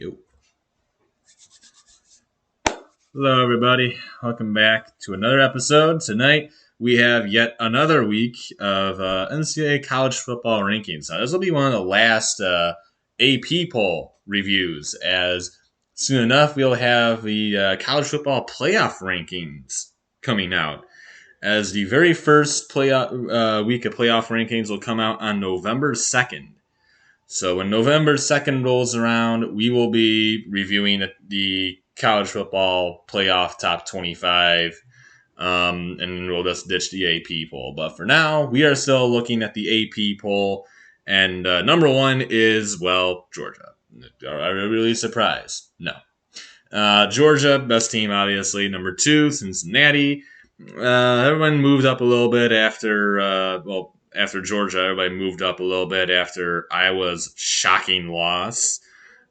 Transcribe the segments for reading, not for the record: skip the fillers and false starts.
Yo. Hello, everybody. Welcome back to another episode. Tonight, we have yet another week of NCAA college football rankings. Now, this will be one of the last AP poll reviews, as soon enough, we'll have the college football playoff rankings coming out. As the very first playoff week of playoff rankings will come out on November 2nd. So when November 2nd rolls around, we will be reviewing the college football playoff top 25, and we'll just ditch the AP poll. But for now, we are still looking at the AP poll, and number one is, well, Georgia. Are we really surprised? No. Georgia, best team, obviously. Number two, Cincinnati. Everyone moved up a little bit after Georgia. Everybody moved up a little bit after Iowa's shocking loss.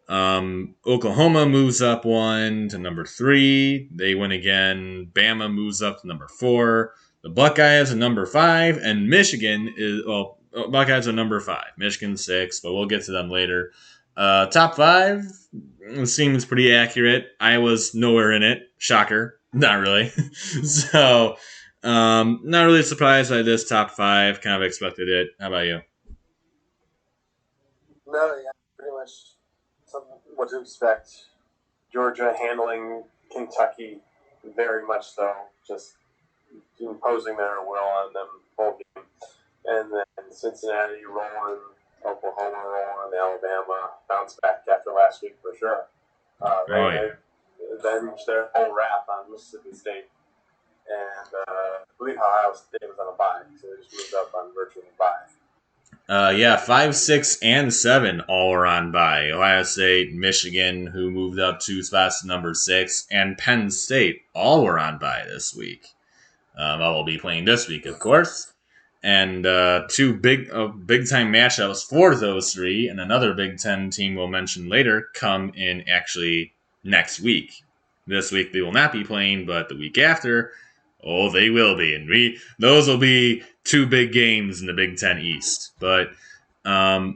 Oklahoma moves up one to number 3. They win again. Bama moves up to number 4. The Buckeyes are number 5, and Michigan is, Buckeyes are number 5. Michigan 6, but we'll get to them later. Top 5 seems pretty accurate. Iowa's nowhere in it. Shocker. Not really. So, not really surprised by this top 5. Kind of expected it. How about you? No, yeah, pretty much what to expect. Georgia handling Kentucky very much so, just imposing their will on them whole game. And then Cincinnati rolling, Oklahoma rolling, Alabama bounced back after last week for sure. They avenged their whole wrath on Mississippi State. And I believe Ohio State was on a bye, so they just moved up on virtually a bye. 5, 6, and 7 all are on bye. Ohio State, Michigan, who moved up 2 spots to number 6, and Penn State all were on bye this week. I will be playing this week, of course. And 2 big-time matchups for those 3, and another Big Ten team we'll mention later, come in actually next week. This week they will not be playing, but the week after, they will be. And those will be 2 big games in the Big Ten East. But, both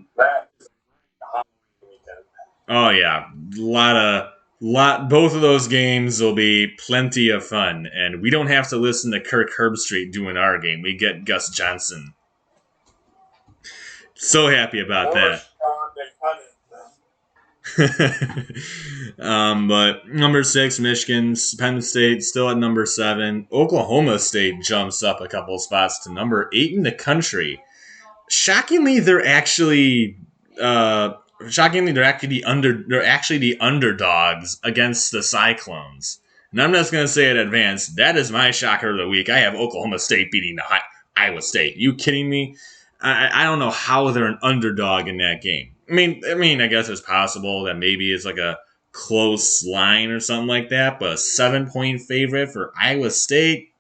of those games will be plenty of fun. And we don't have to listen to Kirk Herbstreit doing our game. We get Gus Johnson. So happy about that. But number 6, Michigan. Penn State still at number 7. Oklahoma State jumps up a couple spots to number 8 in the country. Shockingly, they're actually the underdogs against the Cyclones. And I'm just going to say in advance, that is my shocker of the week. I have Oklahoma State beating Iowa State. You kidding me? I don't know how they're an underdog in that game. I mean, I guess it's possible that maybe it's like a close line or something like that, but a 7-point favorite for Iowa State?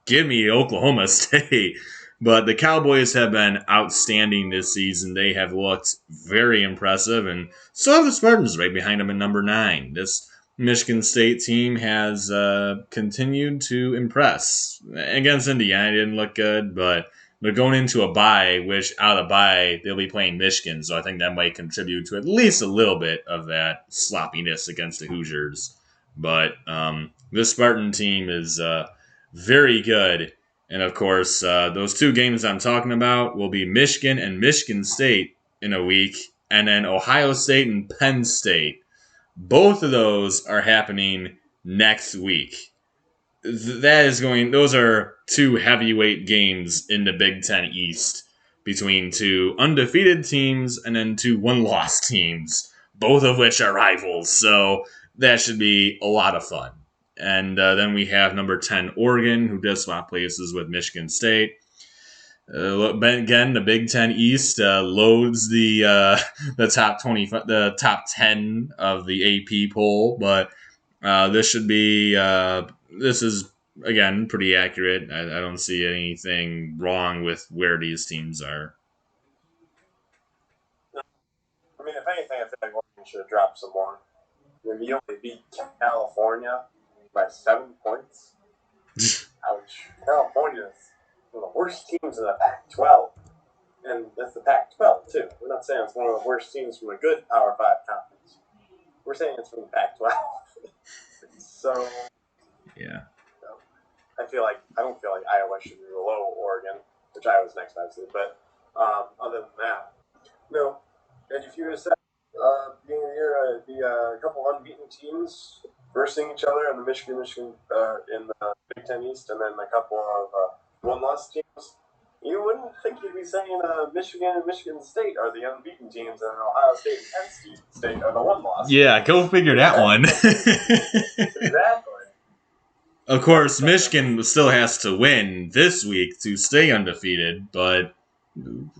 Give me Oklahoma State. But the Cowboys have been outstanding this season. They have looked very impressive, and so have the Spartans right behind them at number 9. This Michigan State team has continued to impress. Against Indiana, it didn't look good, but they're going into a bye, which out of the bye, they'll be playing Michigan, so I think that might contribute to at least a little bit of that sloppiness against the Hoosiers. But this Spartan team is very good. And, of course, those 2 games I'm talking about will be Michigan and Michigan State in a week, and then Ohio State and Penn State. Both of those are happening next week. Those are 2 heavyweight games in the Big Ten East between 2 undefeated teams and then 2 one-loss teams, both of which are rivals. So that should be a lot of fun. And then we have number 10, Oregon, who does swap places with Michigan State. Again, the Big Ten East loads the top 25, the top 10 of the AP poll, but this is again pretty accurate. I don't see anything wrong with where these teams are. I mean, if anything, I feel like Oregon should have dropped some more. I mean, you only beat California by 7 points. Ouch. California is one of the worst teams in the Pac-12. And that's the Pac-12, too. We're not saying it's one of the worst teams from a good Power 5 conference. we're saying it's from the Pac-12. So yeah. I don't feel like Iowa should be below Oregon, which Iowa's next, obviously. But other than that, no. And if you would have said beginning of the year, a couple unbeaten teams versing each other in the Michigan in the Big Ten East, and then a couple of one-loss teams, you wouldn't think you'd be saying Michigan and Michigan State are the unbeaten teams, and Ohio State and Penn State are the one-loss. Yeah, go figure that one. Exactly. Of course, Michigan still has to win this week to stay undefeated, but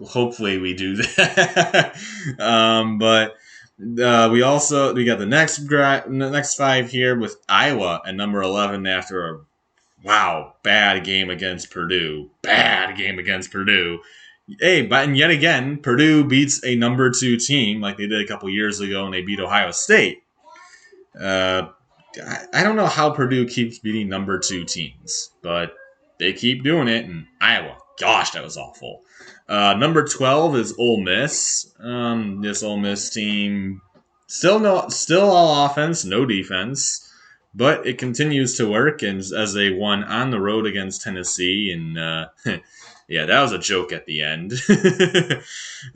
hopefully we do that. But we got the next 5 here with Iowa at number 11 after a bad game against Purdue. Hey, but and yet again, Purdue beats a number 2 team like they did a couple years ago, and they beat Ohio State. I don't know how Purdue keeps beating number 2 teams, but they keep doing it. And Iowa, gosh, that was awful. Number 12 is Ole Miss. This Ole Miss team still all offense, no defense, but it continues to work. And as they won on the road against Tennessee, and yeah, that was a joke at the end.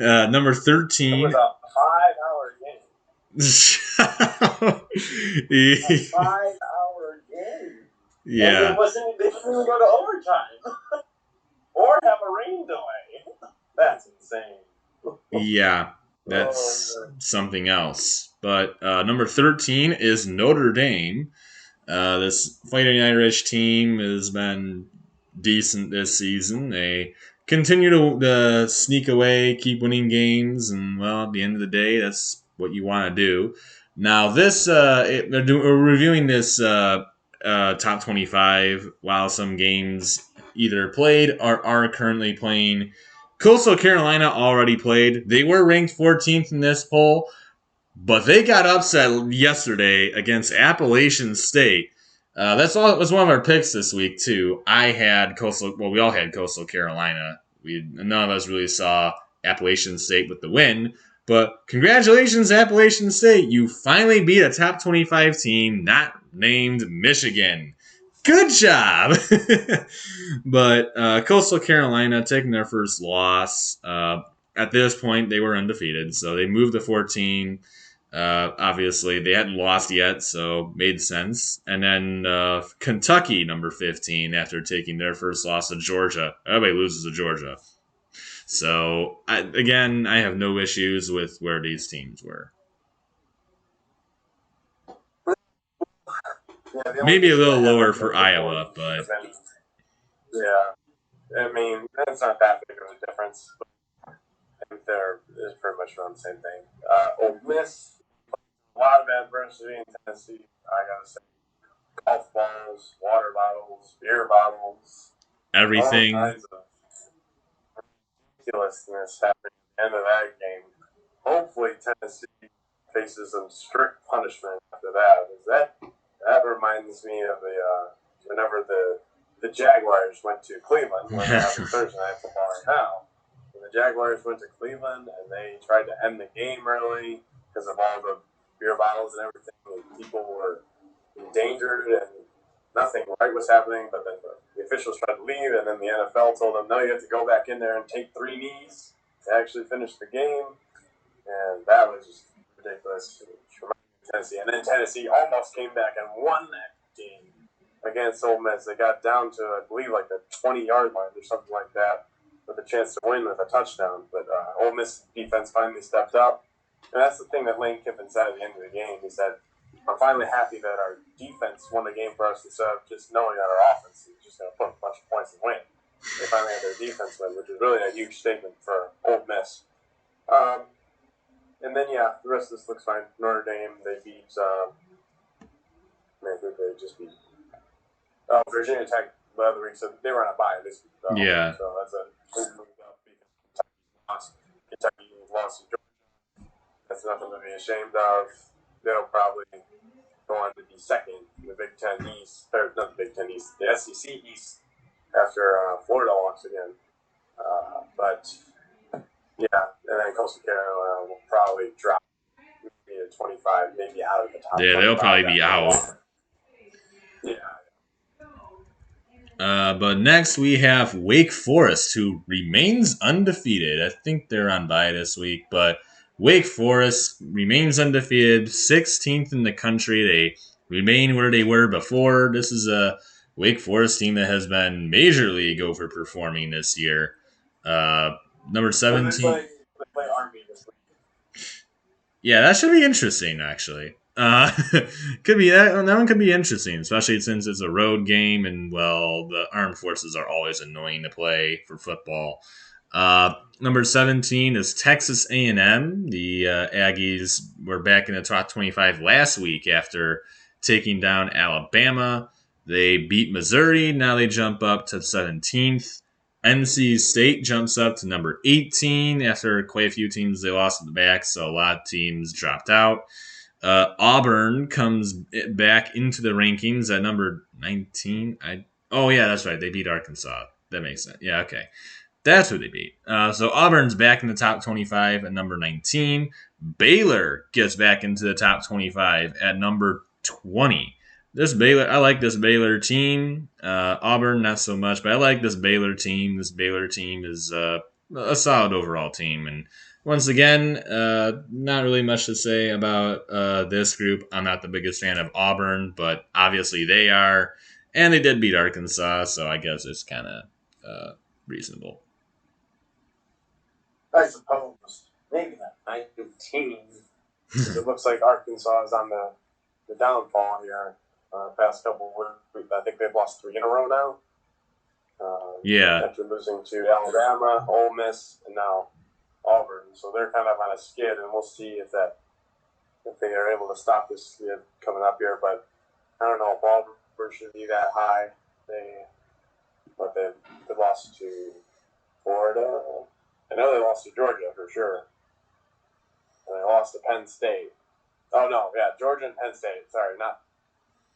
Number 13. It was a 5-hour game. Yeah. A 5-hour game. Yeah. And they didn't even go to overtime or have a rain delay. That's insane. Yeah, that's something else. But number 13 is Notre Dame. This Fighting Irish team has been decent this season. They continue to sneak away, keep winning games, and well, at the end of the day, that's what you want to do. Now, we're reviewing this top 25 while some games either played or are currently playing. Coastal Carolina already played. They were ranked 14th in this poll, but they got upset yesterday against Appalachian State. That was one of our picks this week too. We all had Coastal Carolina. None of us really saw Appalachian State with the win. But congratulations, Appalachian State! You finally beat a top 25 team not named Michigan. Good job! But Coastal Carolina taking their first loss. At this point, they were undefeated, so they moved to 14. Obviously, they hadn't lost yet, so made sense. And then Kentucky, number 15, after taking their first loss to Georgia. Everybody loses to Georgia. So, I have no issues with where these teams were. Yeah, maybe a little lower for Iowa, but yeah, I mean, it's not that big of a difference. I think they're pretty much around the same thing. Ole Miss, a lot of adversity in Tennessee. I gotta say, golf balls, water bottles, beer bottles, everything. All kinds of ridiculousness happening at the end of that game. Hopefully, Tennessee faces some strict punishment after that. That reminds me of whenever the Jaguars went to Cleveland, when they're having Thursday night football right now. When the Jaguars went to Cleveland and they tried to end the game early because of all the beer bottles and everything, and people were endangered and nothing right was happening, but then the officials tried to leave, and then the NFL told them, no, you have to go back in there and take 3 knees to actually finish the game. And that was just ridiculous. Tennessee, and then Tennessee almost came back and won that game against Ole Miss. They got down to, I believe, like the 20-yard line or something like that, with a chance to win with a touchdown. But Ole Miss defense finally stepped up, and that's the thing that Lane Kiffin said at the end of the game. He said, "I'm finally happy that our defense won the game for us instead of just knowing that our offense is just going to put a bunch of points and win." They finally had their defense win, which is really a huge statement for Ole Miss. And then, yeah, the rest of this looks fine. Notre Dame, they beat, I think they just beat Virginia Tech the other week, so they were on a bye this week. Yeah. So that's Kentucky lost to Georgia. That's nothing to be ashamed of. They'll probably go on to be second in the Big Ten East, or not the Big Ten East, the SEC East, after Florida lost again. But yeah, and then Coastal Carolina will probably drop maybe undefeated 25, maybe out of the top. Yeah, they'll probably be out. Yeah. But next we have Wake Forest, who remains undefeated. I think they're on bye this week, but Wake Forest remains undefeated, 16th in the country. They remain where they were before. This is a Wake Forest team that has been major league overperforming this year. Number 17. They play Army this week. Yeah, that should be interesting, actually. Could be that one could be interesting, especially since it's a road game, and well, the armed forces are always annoying to play for football. Number 17 is Texas A&M. The Aggies were back in the top 25 last week after taking down Alabama. They beat Missouri. Now they jump up to 17th. NC State jumps up to number 18 after quite a few teams they lost at the back, so a lot of teams dropped out. Auburn comes back into the rankings at number 19. Oh, yeah, that's right. They beat Arkansas. That makes sense. Yeah, okay. That's who they beat. So Auburn's back in the top 25 at number 19. Baylor gets back into the top 25 at number 20. I like this Baylor team. Auburn, not so much, but I like this Baylor team. This Baylor team is a solid overall team. And once again, not really much to say about this group. I'm not the biggest fan of Auburn, but obviously they are. And they did beat Arkansas, so I guess it's kind of reasonable. I suppose. Maybe not 19. It looks like Arkansas is on the downfall here. Past couple of weeks, I think they've lost 3 in a row now. Yeah. After losing to Alabama, Ole Miss, and now Auburn. So they're kind of on a skid, and we'll see if they are able to stop this skid coming up here. But I don't know if Auburn should be that high. They lost to Florida. I know they lost to Georgia for sure. And they lost to Penn State. Oh, no, yeah, Georgia and Penn State. Sorry, not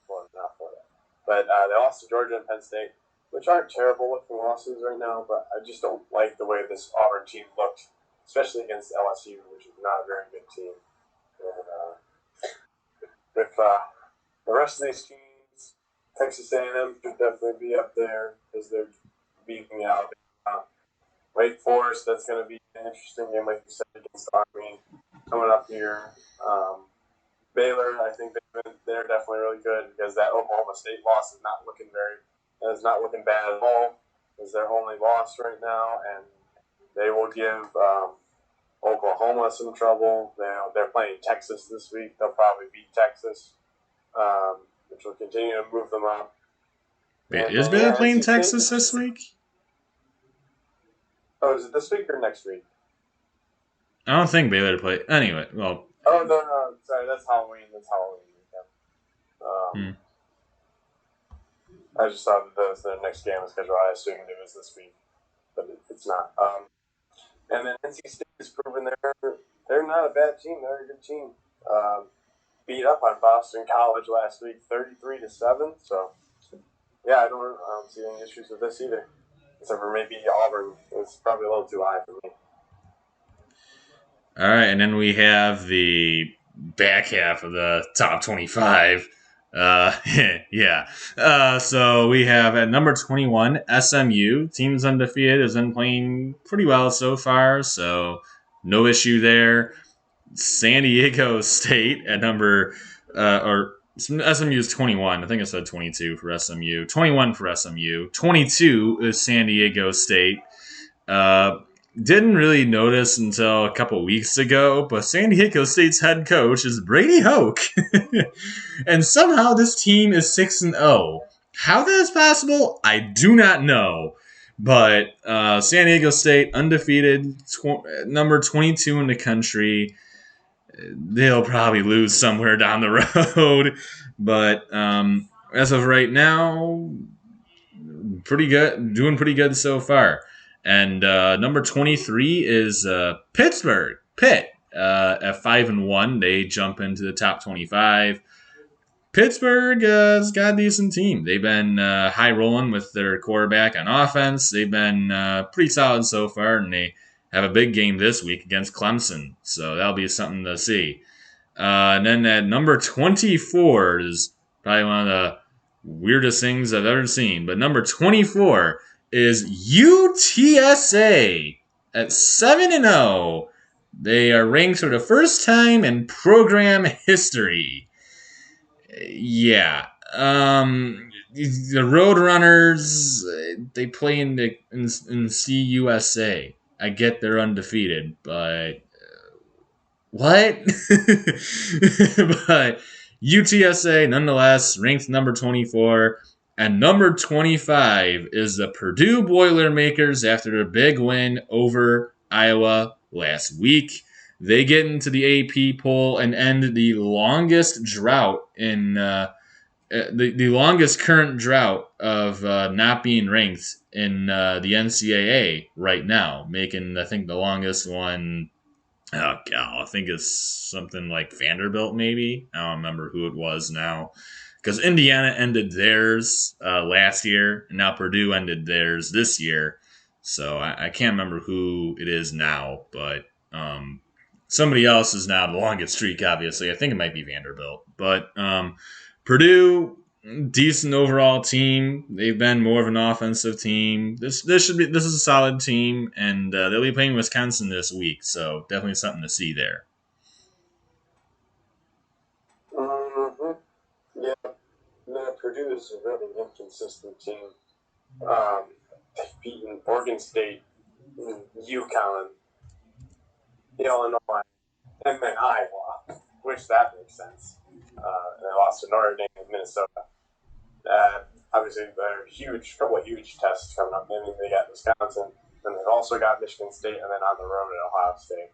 Florida. But they lost to Georgia and Penn State, which aren't terrible-looking losses right now, but I just don't like the way this Auburn team looked, especially against LSU, which is not a very good team. And with the rest of these teams, Texas A&M should definitely be up there because they're beating Alabama. Wake Forest, that's going to be an interesting game, like you said, against Army coming up here. Baylor, I think they're definitely really good because that Oklahoma State loss is not looking bad at all. It's their only loss right now, and they will give Oklahoma some trouble. They're playing Texas this week. They'll probably beat Texas, which will continue to move them up. Is Baylor playing Texas this week? Oh, is it this week or next week? I don't think Baylor played. Anyway, well. Oh, no, sorry, that's Halloween. weekend. I just thought that the next game was scheduled. I assumed it was this week, but it's not. And then NC State has proven they're not a bad team. They're a good team. Beat up on Boston College last week, 33-7. So, yeah, I don't see any issues with this either. Except for maybe Auburn. It's probably a little too high for me. All right, and then we have the back half of the top 25. Yeah. So we have at number 21, SMU. Team's undefeated, has been playing pretty well so far, so no issue there. San Diego State at number, SMU is 21. I think I said 22 for SMU. 21 for SMU. 22 is San Diego State. Didn't really notice until a couple weeks ago, but San Diego State's head coach is Brady Hoke. And somehow this team is 6-0. How that is possible, I do not know. But San Diego State, undefeated, number 22 in the country. They'll probably lose somewhere down the road. But as of right now, pretty good, doing pretty good so far. And number 23 is Pittsburgh. Pitt at 5-1. They jump into the top 25. Pittsburgh has got a decent team. They've been high rolling with their quarterback on offense. They've been pretty solid so far, and they have a big game this week against Clemson. So that'll be something to see. And then at number 24 is probably one of the weirdest things I've ever seen. But number 24 is UTSA at 7-0. They are ranked for the first time in program history. Yeah. The Roadrunners, they play in CUSA. I get they're undefeated, but what? But UTSA, nonetheless, ranked number 24. And number 25 is the Purdue Boilermakers after their big win over Iowa last week. They get into the AP poll and end the longest drought in the longest current drought of not being ranked in the NCAA right now, making I think the longest one. Oh god, I think it's something like Vanderbilt, maybe. I don't remember who it was now, because Indiana ended theirs last year, and now Purdue ended theirs this year. So I can't remember who it is now, but somebody else is now the longest streak. Obviously, I think it might be Vanderbilt, but Purdue, decent overall team. They've been more of an offensive team. This is a solid team, and they'll be playing Wisconsin this week, so definitely something to see there. Mm-hmm. Yeah, no, Purdue is a really inconsistent team. They've beaten Oregon State, UConn, Illinois, and then Iowa, which that makes sense. And they lost to Notre Dame and Minnesota. Obviously, they're couple of huge tests coming up. And they got Wisconsin, and they've also got Michigan State, and then on the road at Ohio State.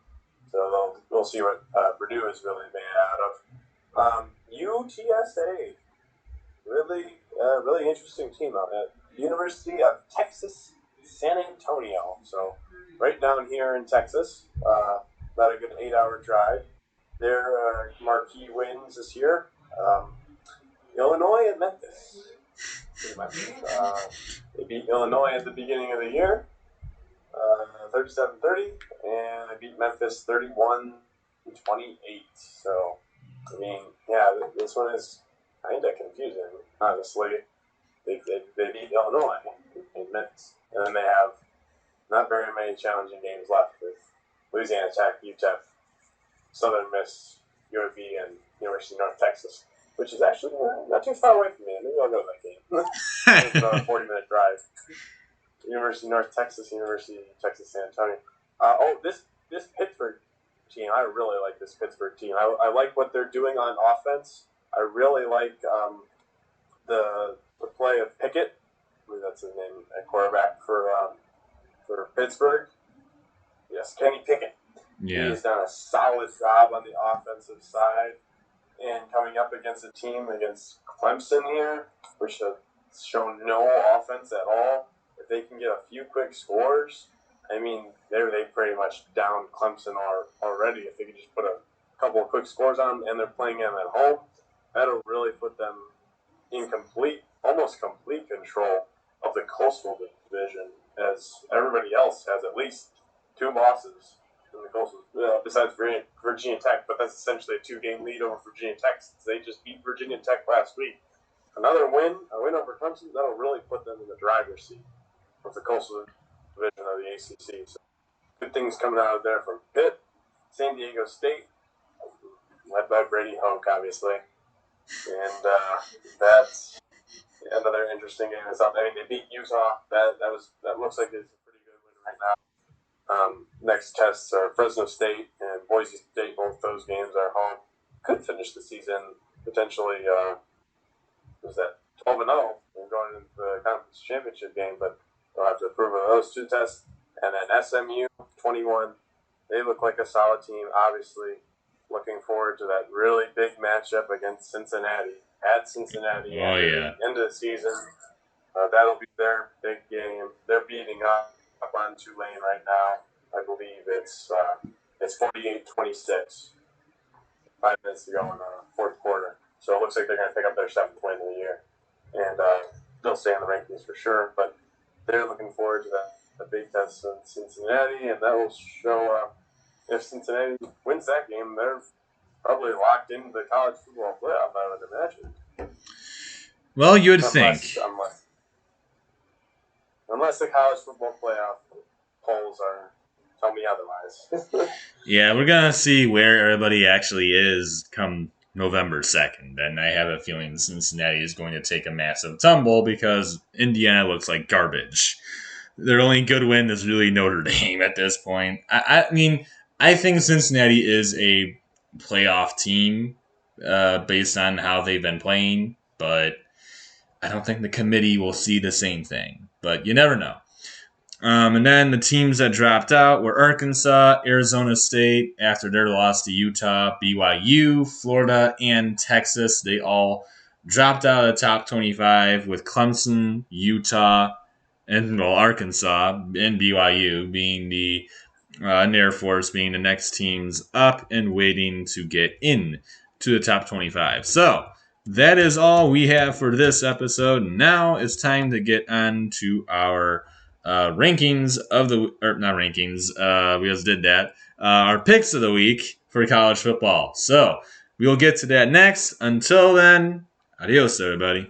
So we'll see what Purdue is really made out of. UTSA, really interesting team out at University of Texas San Antonio. So right down here in Texas, about a good 8-hour drive. Their marquee wins this year. Illinois and Memphis. They beat Illinois at the beginning of the year, 37-30, and they beat Memphis 31-28. So, I mean, yeah, this one is kind of confusing, honestly. They beat Illinois in Memphis, and then they have not very many challenging games left with Louisiana Tech, UTEP, Southern Miss, UAB, and University of North Texas, which is actually not too far away from me. Maybe I'll go to that game. It's about a 40-minute drive. University of North Texas, University of Texas San Antonio. This Pittsburgh team, I really like this Pittsburgh team. I like what they're doing on offense. I really like the play of Pickett. I believe that's his name, a quarterback for Pittsburgh. Yes, Kenny Pickett. Yeah. He's done a solid job on the offensive side. And coming up against a team against Clemson here, which has shown no offense at all, if they can get a few quick scores, I mean, they pretty much down Clemson already. If they could just put a couple of quick scores on them, and they're playing them at home, that'll really put them in almost complete control of the Coastal Division, as everybody else has at least 2 losses in the Coastal, besides Virginia Tech, but that's essentially a 2-game lead over Virginia Tech since they just beat Virginia Tech last week. A win over Clemson, that'll really put them in the driver's seat of the Coastal Division of the ACC. So good things coming out of there from Pitt, San Diego State, led by Brady Hoke, obviously, and that's another interesting game. I mean, they beat Utah. That looks like it's a pretty good win right now. Next tests are Fresno State and Boise State. Both those games are home. Could finish the season potentially. Was that 12-0? We're going into the conference championship game, but they'll have to approve of those 2 tests. And then SMU 21. They look like a solid team. Obviously, looking forward to that really big matchup against Cincinnati at Cincinnati at the end of the season. That'll be their big game. They're beating up on Tulane right now. I believe it's 48-26. 5 minutes to go in the fourth quarter. So it looks like they're going to pick up their 7th win of the year. And they'll stay in the rankings for sure. But they're looking forward to the big test in Cincinnati, and that will show if Cincinnati wins that game, they're probably locked into the college football playoff, I would imagine. Well, you would think. Unless the college football playoff polls tell me otherwise. Yeah, we're going to see where everybody actually is come November 2nd. And I have a feeling Cincinnati is going to take a massive tumble because Indiana looks like garbage. Their only good win is really Notre Dame at this point. I mean, I think Cincinnati is a playoff team based on how they've been playing, but I don't think the committee will see the same thing. But you never know. And then the teams that dropped out were Arkansas, Arizona State after their loss to Utah, BYU, Florida, and Texas. They all dropped out of the top 25 with Clemson, Utah, and Arkansas and BYU being the and Air Force being the next teams up and waiting to get in to the top 25. So that is all we have for this episode. Now it's time to get on to our rankings of the not rankings. We just did that. Our picks of the week for college football. So we will get to that next. Until then, adios, everybody.